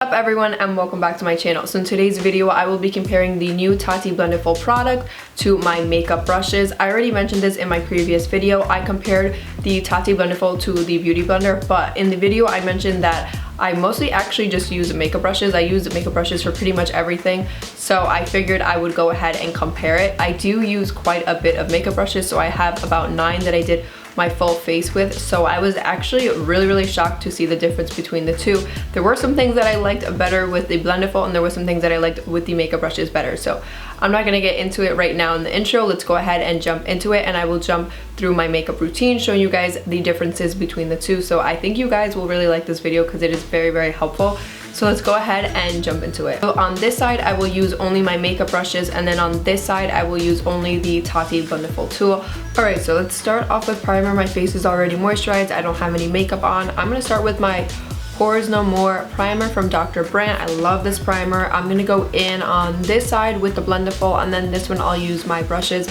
What's up everyone, and welcome back to my channel. So in today's video I will be comparing the new Tati Blendiful product to my makeup brushes. I already mentioned this in my previous video. I compared the Tati Blendiful to the Beauty Blender, but in the video I mentioned that I mostly actually just use makeup brushes. I use makeup brushes for pretty much everything, so I figured I would go ahead and compare it. I do use quite a bit of makeup brushes, so I have about 9 that I did my full face with, so I was actually really shocked to see the difference between the two. There were some things that I liked better with the Blendiful, and there were some things that I liked with the makeup brushes better. So I'm not gonna get into it right now in the intro. Let's go ahead and jump into it, and I will jump through my makeup routine showing you guys the differences between the two. So I think you guys will really like this video because it is very helpful. So let's go ahead and jump into it. So on this side I will use only my makeup brushes, and then on this side I will use only the Tati Blendiful tool. Alright, so let's start off with primer. My face is already moisturized. I don't have any makeup on. I'm gonna start with my Pores No More primer from Dr. Brandt. I love this primer. I'm gonna go in on this side with the Blendiful, and then this one I'll use my brushes.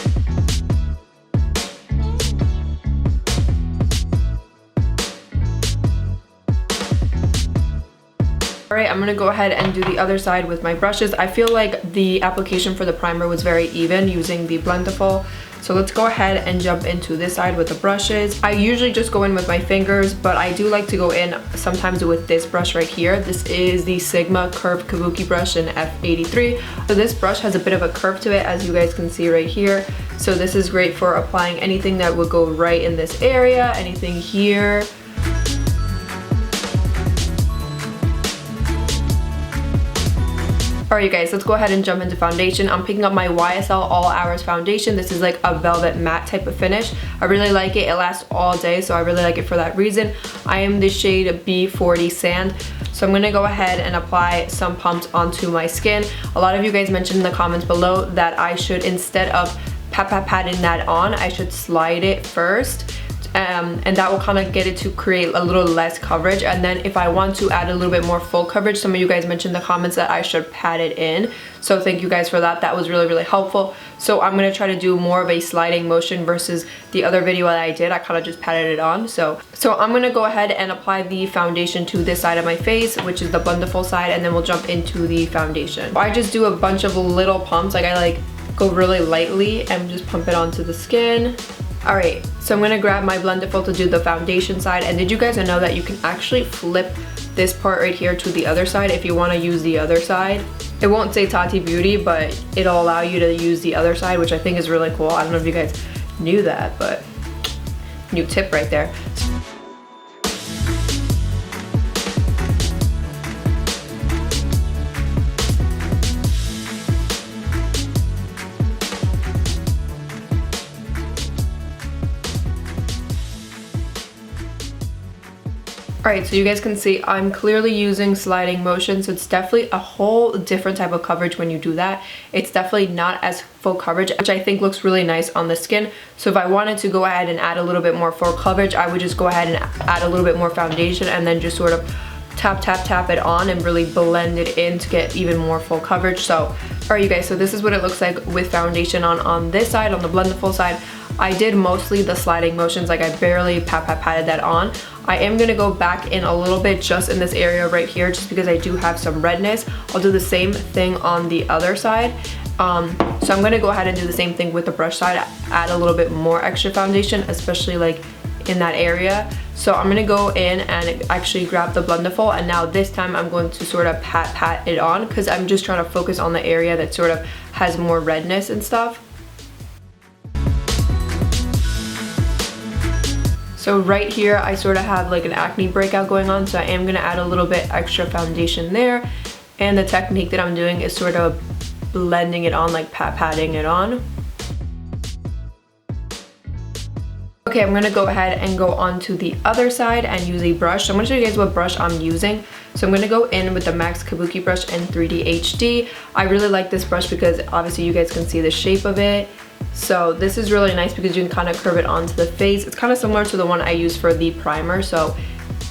Alright, I'm gonna go ahead and do the other side with my brushes. I feel like the application for the primer was very even using the Blendiful. So let's go ahead and jump into this side with the brushes. I usually just go in with my fingers, but I do like to go in sometimes with this brush right here. This is the Sigma Curved Kabuki brush in F83. So this brush has a bit of a curve to it, as you guys can see right here. So this is great for applying anything that would go right in this area, anything here. Alright you guys, let's go ahead and jump into foundation. I'm picking up my YSL All Hours foundation. This is like a velvet matte type of finish. I really like it. It lasts all day, so I really like it for that reason. I am the shade B40 Sand. So I'm gonna go ahead and apply some pumps onto my skin. A lot of you guys mentioned in the comments below that I should, instead of patting that on, I should slide it first. And that will kind of get it to create a little less coverage, and then if I want to add a little bit more full coverage, some of you guys mentioned in the comments that I should pat it in, so thank you guys for that. That was really helpful. So I'm going to try to do more of a sliding motion versus the other video that I did. I kind of just patted it on. So I'm going to go ahead and apply the foundation to this side of my face, which is the Blendiful side, and then we'll jump into the foundation. I just do a bunch of little pumps. Like I go really lightly and just pump it onto the skin. Alright, so I'm going to grab my Blendiful to do the foundation side, and did you guys know that you can actually flip this part right here to the other side if you want to use the other side? It won't say Tati Beauty, but it'll allow you to use the other side, which I think is really cool. I don't know if you guys knew that, but new tip right there. Alright, so you guys can see I'm clearly using sliding motion, so it's definitely a whole different type of coverage when you do that. It's definitely not as full coverage, which I think looks really nice on the skin. So if I wanted to go ahead and add a little bit more full coverage, I would just go ahead and add a little bit more foundation and then just sort of tap it on and really blend it in to get even more full coverage. So alright you guys, so this is what it looks like with foundation on this side, on the Blendiful side. I did mostly the sliding motions, like I barely patted that on. I am gonna go back in a little bit just in this area right here, just because I do have some redness. I'll do the same thing on the other side. So I'm gonna go ahead and do the same thing with the brush side, add a little bit more extra foundation, especially like in that area. So I'm gonna go in and actually grab the Blendiful, and now this time I'm going to sort of pat it on, because I'm just trying to focus on the area that sort of has more redness and stuff. So right here I sort of have like an acne breakout going on, so I am going to add a little bit extra foundation there, and the technique that I'm doing is sort of blending it on, like patting it on. Okay, I'm going to go ahead and go on to the other side and use a brush. So I'm going to show you guys what brush I'm using. So I'm going to go in with the MAC Kabuki brush in 3D HD. I really like this brush because obviously you guys can see the shape of it. So this is really nice because you can kind of curve it onto the face. It's kind of similar to the one I use for the primer, so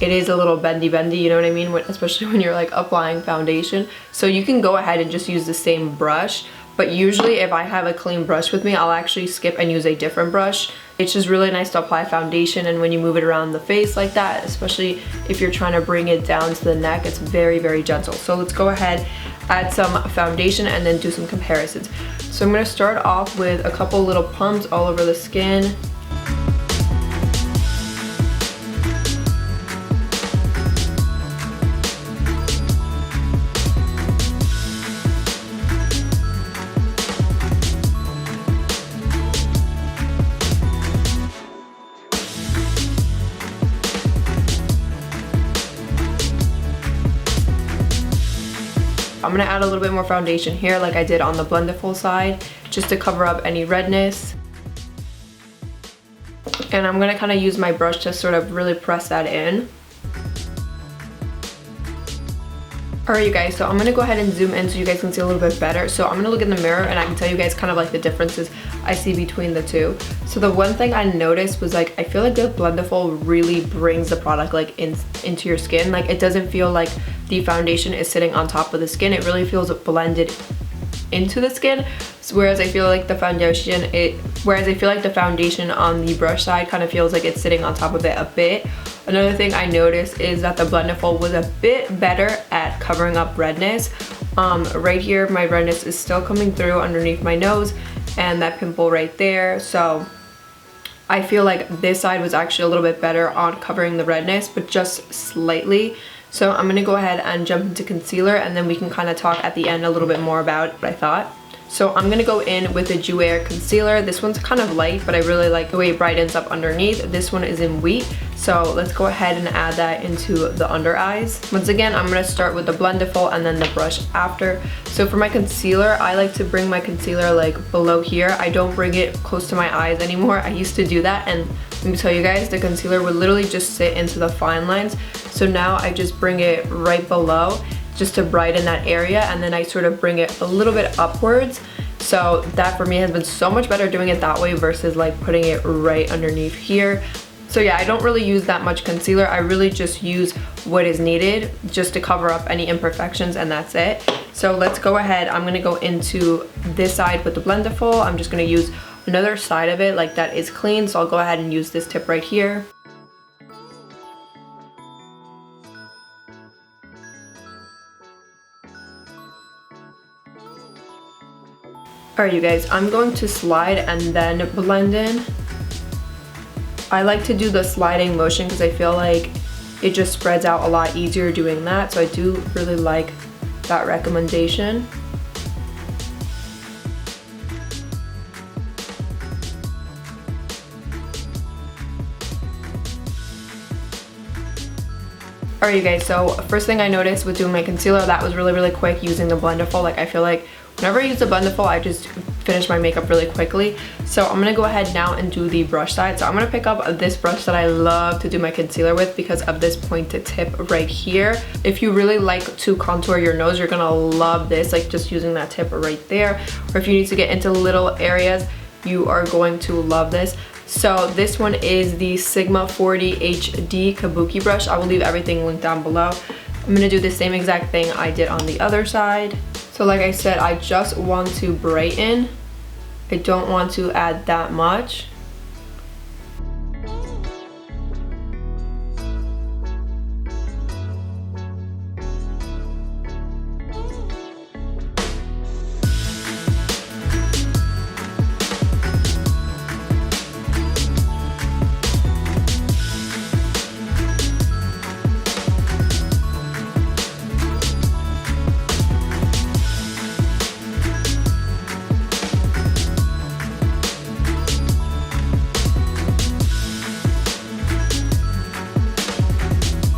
it is a little bendy, you know what I mean, especially when you're like applying foundation. So you can go ahead and just use the same brush, but usually if I have a clean brush with me, I'll actually skip and use a different brush. It's just really nice to apply foundation, and when you move it around the face like that, especially if you're trying to bring it down to the neck, it's very, very gentle. So let's go ahead, add some foundation, and then do some comparisons. So I'm going to start off with a couple little pumps all over the skin. I'm gonna add a little bit more foundation here like I did on the Blendiful side, just to cover up any redness. And I'm gonna kind of use my brush to sort of really press that in. Alright you guys, so I'm gonna go ahead and zoom in so you guys can see a little bit better. So I'm gonna look in the mirror and I can tell you guys kind of like the differences I see between the two. So the one thing I noticed was like, I feel like the Blendiful really brings the product like into your skin. Like it doesn't feel like the foundation is sitting on top of the skin. It really feels blended into the skin. So whereas I feel like the foundation on the brush side kind of feels like it's sitting on top of it a bit. Another thing I noticed is that the Blendiful was a bit better at covering up redness. Right here, my redness is still coming through underneath my nose and that pimple right there. So I feel like this side was actually a little bit better on covering the redness, but just slightly. So I'm gonna go ahead and jump into concealer, and then we can kind of talk at the end a little bit more about what I thought. So I'm gonna go in with the Jouer concealer. This one's kind of light, but I really like the way it brightens up underneath. This one is in Wheat. So let's go ahead and add that into the under eyes. Once again, I'm gonna start with the Blendiful and then the brush after. So for my concealer, I like to bring my concealer like below here. I don't bring it close to my eyes anymore. I used to do that, and let me tell you guys, the concealer would literally just sit into the fine lines. So now I just bring it right below, just to brighten that area, and then I sort of bring it a little bit upwards. So that for me has been so much better doing it that way versus like putting it right underneath here. So yeah, I don't really use that much concealer. I really just use what is needed just to cover up any imperfections, and that's it. So let's go ahead. I'm gonna go into this side with the Blendiful. I'm just gonna use another side of it like that is clean. So I'll go ahead and use this tip right here. Alright you guys, I'm going to slide and then blend in. I like to do the sliding motion because I feel like it just spreads out a lot easier doing that. So I do really like that recommendation. Alright you guys, so first thing I noticed with doing my concealer, that was really, really quick using the Blendiful. Like I feel like whenever I use the Blendiful, I just finish my makeup really quickly. So I'm gonna go ahead now and do the brush side. So I'm gonna pick up this brush that I love to do my concealer with because of this pointed tip right here. If you really like to contour your nose, you're gonna love this, like just using that tip right there. Or if you need to get into little areas, you are going to love this. So this one is the Sigma 40 HD Kabuki brush. I will leave everything linked down below. I'm gonna do the same exact thing I did on the other side. So like I said, I just want to brighten. I don't want to add that much.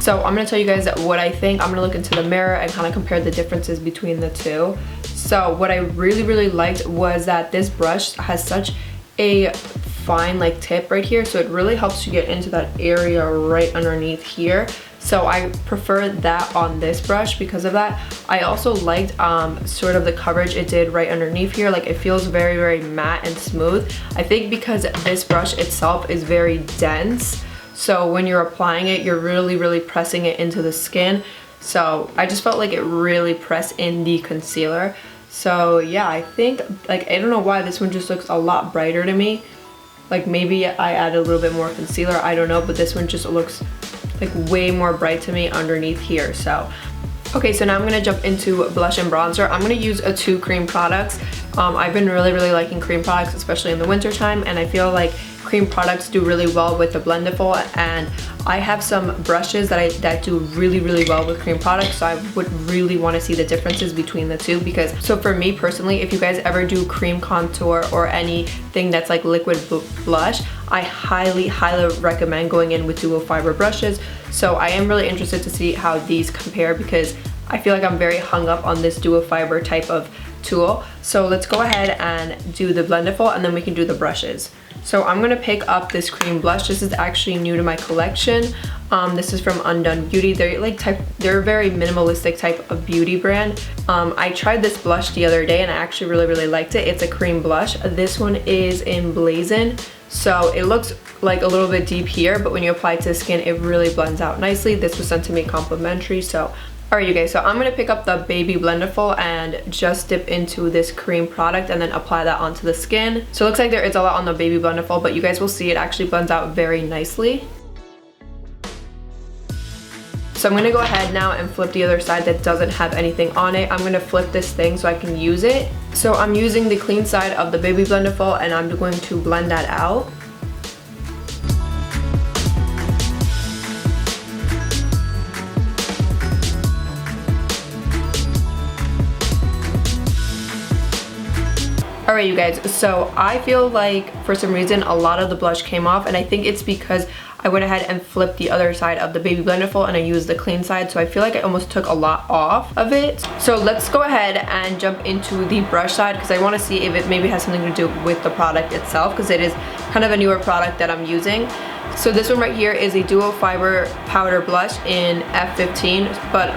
So I'm gonna tell you guys what I think. I'm gonna look into the mirror and kind of compare the differences between the two. So what I really, really liked was that this brush has such a fine like tip right here. So it really helps you get into that area right underneath here. So I prefer that on this brush because of that. I also liked sort of the coverage it did right underneath here. Like it feels very, very matte and smooth. I think because this brush itself is very dense. So when you're applying it, you're really, really pressing it into the skin. So I just felt like it really pressed in the concealer. So yeah, I think, like, I don't know why this one just looks a lot brighter to me. Like maybe I added a little bit more concealer, I don't know, but this one just looks like way more bright to me underneath here. So okay, so now I'm gonna jump into blush and bronzer. I'm gonna use two cream products. I've been really liking cream products, especially in the winter time, and I feel like cream products do really well with the Blendiful, and I have some brushes that do really well with cream products, so I would really want to see the differences between the two. Because so for me personally, if you guys ever do cream contour or anything that's like liquid blush, I highly recommend going in with duo fiber brushes. So I am really interested to see how these compare, because I feel like I'm very hung up on this duo fiber type of tool. So let's go ahead and do the Blendiful, and then we can do the brushes. So I'm gonna pick up this cream blush. This is actually new to my collection. This is from Undone Beauty. They're a very minimalistic type of beauty brand. I tried this blush the other day and I actually really liked it. It's a cream blush. This one is in Blazing. So it looks like a little bit deep here, but when you apply it to the skin, it really blends out nicely. This was sent to me complimentary, so alright you guys, so I'm going to pick up the Baby Blendiful and just dip into this cream product and then apply that onto the skin. So it looks like there is a lot on the Baby Blendiful, but you guys will see it actually blends out very nicely. So I'm going to go ahead now and flip the other side that doesn't have anything on it. I'm going to flip this thing so I can use it. So I'm using the clean side of the Baby Blendiful and I'm going to blend that out. Alright you guys, so I feel like for some reason a lot of the blush came off, and I think it's because I went ahead and flipped the other side of the Baby Blendiful and I used the clean side, so I feel like I almost took a lot off of it. So let's go ahead and jump into the brush side, because I want to see if it maybe has something to do with the product itself, because it is kind of a newer product that I'm using. So this one right here is a duo fiber powder blush in F15, but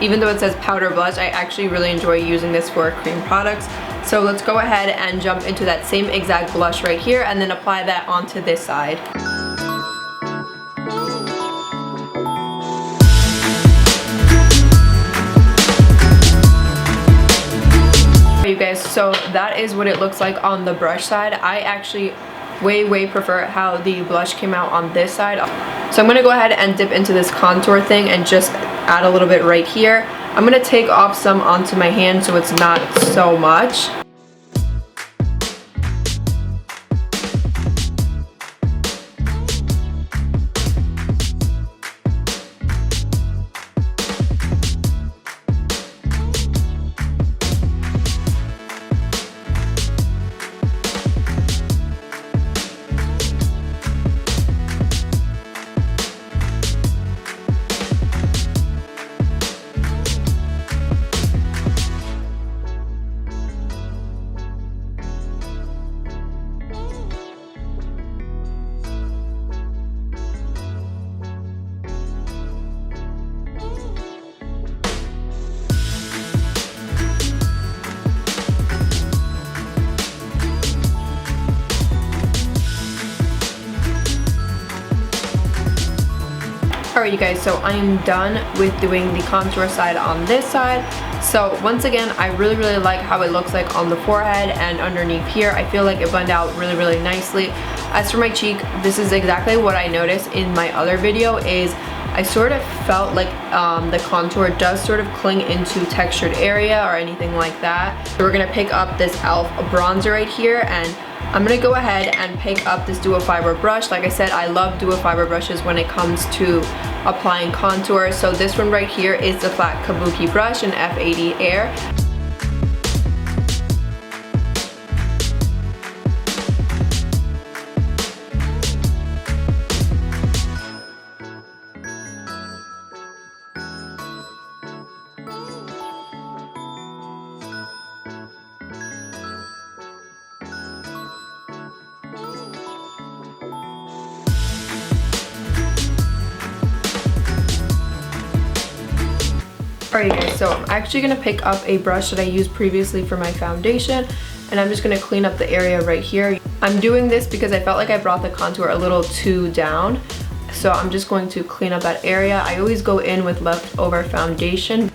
even though it says powder blush, I actually really enjoy using this for cream products. So let's go ahead and jump into that same exact blush right here and then apply that onto this side. You guys, so that is what it looks like on the brush side. I actually way prefer how the blush came out on this side. So I'm going to go ahead and dip into this contour thing and just add a little bit right here. I'm going to take off some onto my hand so it's not so much. Alright you guys, so I am done with doing the contour side on this side. So once again, I really like how it looks like on the forehead and underneath here. I feel like it blended out really nicely. As for my cheek, this is exactly what I noticed in my other video. Is I sort of felt like the contour does sort of cling into textured area or anything like that. So we're gonna pick up this e.l.f. bronzer right here, and I'm gonna go ahead and pick up this duo fiber brush. Like I said, I love duo fiber brushes when it comes to applying contour. So this one right here is the flat Kabuki brush in F80 Air. Alright guys, so I'm actually going to pick up a brush that I used previously for my foundation, and I'm just going to clean up the area right here. I'm doing this because I felt like I brought the contour a little too down, so I'm just going to clean up that area. I always go in with leftover foundation.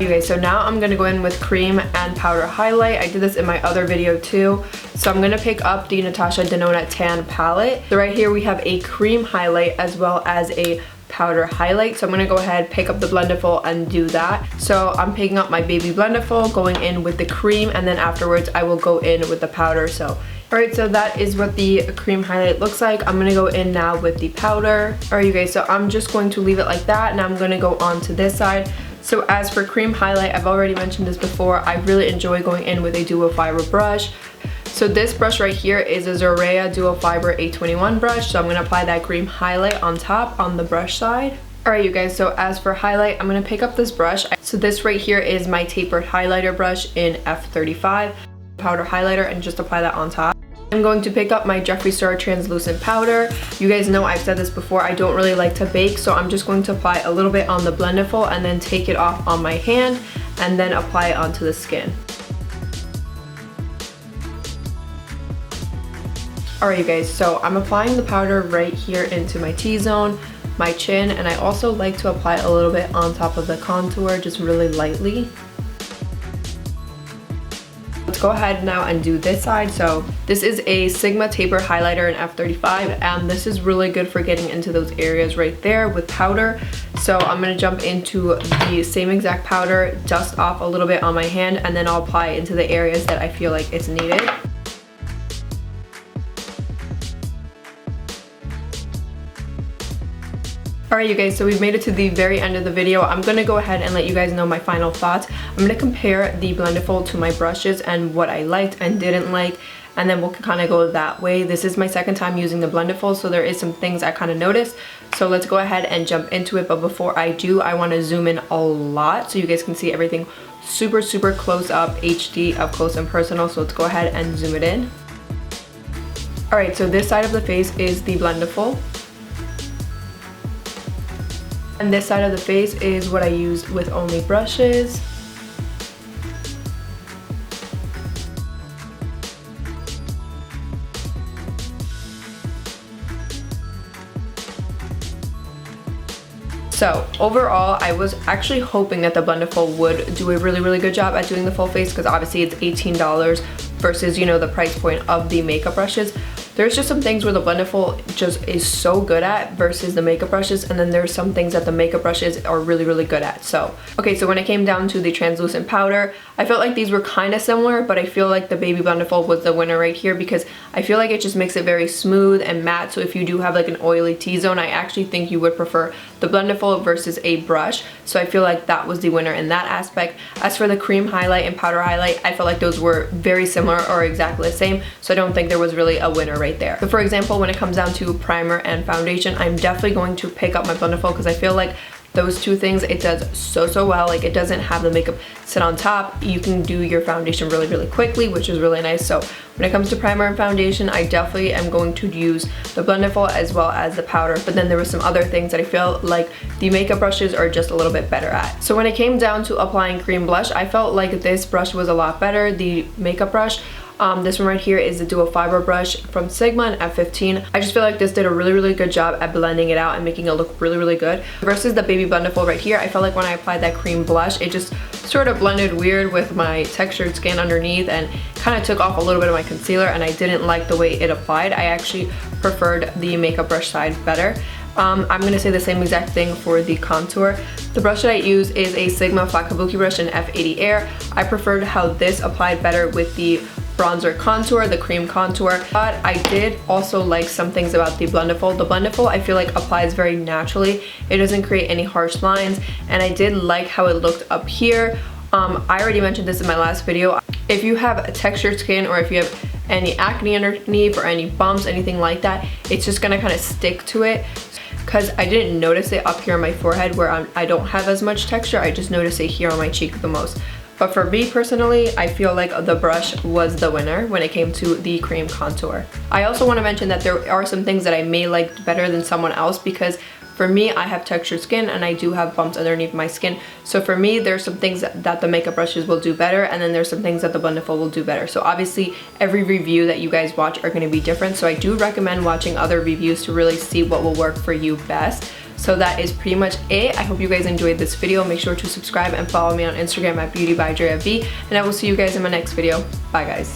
Okay, so now I'm gonna go in with cream and powder highlight. I did this in my other video too. So I'm gonna pick up the Natasha Denona Tan palette. So right here we have a cream highlight as well as a powder highlight. So I'm gonna go ahead, pick up the Blendiful and do that. So I'm picking up my baby Blendiful, going in with the cream, and then afterwards I will go in with the powder. So alright, so that is what the cream highlight looks like. I'm gonna go in now with the powder. Alright you guys, so I'm just going to leave it like that, and I'm gonna go on to this side. So as for cream highlight, I've already mentioned this before, I really enjoy going in with a duo fiber brush. So this brush right here is a Zorea Duo Fiber 821 brush. So I'm going to apply that cream highlight on top on the brush side. Alright you guys, so as for highlight, I'm going to pick up this brush. So this right here is my tapered highlighter brush in F35 powder highlighter, and just apply that on top. I'm going to pick up my Jeffree Star translucent powder. You guys know I've said this before, I don't really like to bake, so I'm just going to apply a little bit on the Blendiful and then take it off on my hand and then apply it onto the skin. Alright you guys, so I'm applying the powder right here into my T-zone, my chin, and I also like to apply a little bit on top of the contour, just really lightly. Let's go ahead now and do this side. So this is a Sigma Taper Highlighter in F35, and this is really good for getting into those areas right there with powder. So I'm going to jump into the same exact powder, dust off a little bit on my hand, and then I'll apply it into the areas that I feel like it's needed. Alright you guys, so we've made it to the very end of the video. I'm going to go ahead and let you guys know my final thoughts. I'm going to compare the Blendiful to my brushes and what I liked and didn't like, and then we'll kind of go that way. This is my second time using the Blendiful, so there is some things I kind of noticed. So let's go ahead and jump into it, but before I do, I want to zoom in a lot so you guys can see everything super close up, HD, up close and personal. So let's go ahead and zoom it in. Alright, so this side of the face is the Blendiful. And this side of the face is what I used with only brushes. So overall, I was actually hoping that the Blendiful would do a really good job at doing the full face, because obviously it's $18 versus, you know, the price point of the makeup brushes. There's just some things where the Blendiful just is so good at versus the makeup brushes, and then there's some things that the makeup brushes are really good at. So okay, so when it came down to the translucent powder, I felt like these were kind of similar, but I feel like the Baby Blendiful was the winner right here, because I feel like it just makes it very smooth and matte. So if you do have like an oily T-zone, I actually think you would prefer the Blendiful versus a brush. So I feel like that was the winner in that aspect. As for the cream highlight and powder highlight, I felt like those were very similar or exactly the same, so I don't think there was really a winner right there. So for example, when it comes down to primer and foundation, I'm definitely going to pick up my Blendiful, because I feel like those two things, it does so well. Like, it doesn't have the makeup sit on top. You can do your foundation really quickly, which is really nice. So when it comes to primer and foundation, I definitely am going to use the Blendiful as well as the powder. But then there were some other things that I feel like the makeup brushes are just a little bit better at. So when it came down to applying cream blush, I felt like this brush was a lot better, the makeup brush. This one right here is the Duo Fiber brush from Sigma in F15. I just feel like this did a really good job at blending it out and making it look really good. Versus the Baby Blendiful right here, I felt like when I applied that cream blush, it just sort of blended weird with my textured skin underneath and kind of took off a little bit of my concealer, and I didn't like the way it applied. I actually preferred the makeup brush side better. I'm going to say the same exact thing for the contour. The brush that I use is a Sigma Flat Kabuki brush in F80 Air. I preferred how this applied better with the bronzer contour, the cream contour, but I did also like some things about the Blendiful. The Blendiful I feel like applies very naturally. It doesn't create any harsh lines, and I did like how it looked up here. I already mentioned this in my last video. If you have a textured skin, or if you have any acne underneath or any bumps, anything like that, it's just gonna kind of stick to it. Because I didn't notice it up here on my forehead where I don't have as much texture. I just noticed it here on my cheek the most. But for me personally, I feel like the brush was the winner when it came to the cream contour. I also want to mention that there are some things that I may like better than someone else, because for me, I have textured skin and I do have bumps underneath my skin. So for me, there's some things that the makeup brushes will do better, and then there's some things that the Blendiful will do better. So obviously, every review that you guys watch are going to be different. So I do recommend watching other reviews to really see what will work for you best. So that is pretty much it. I hope you guys enjoyed this video. Make sure to subscribe and follow me on Instagram at beautybydreav, and I will see you guys in my next video. Bye guys.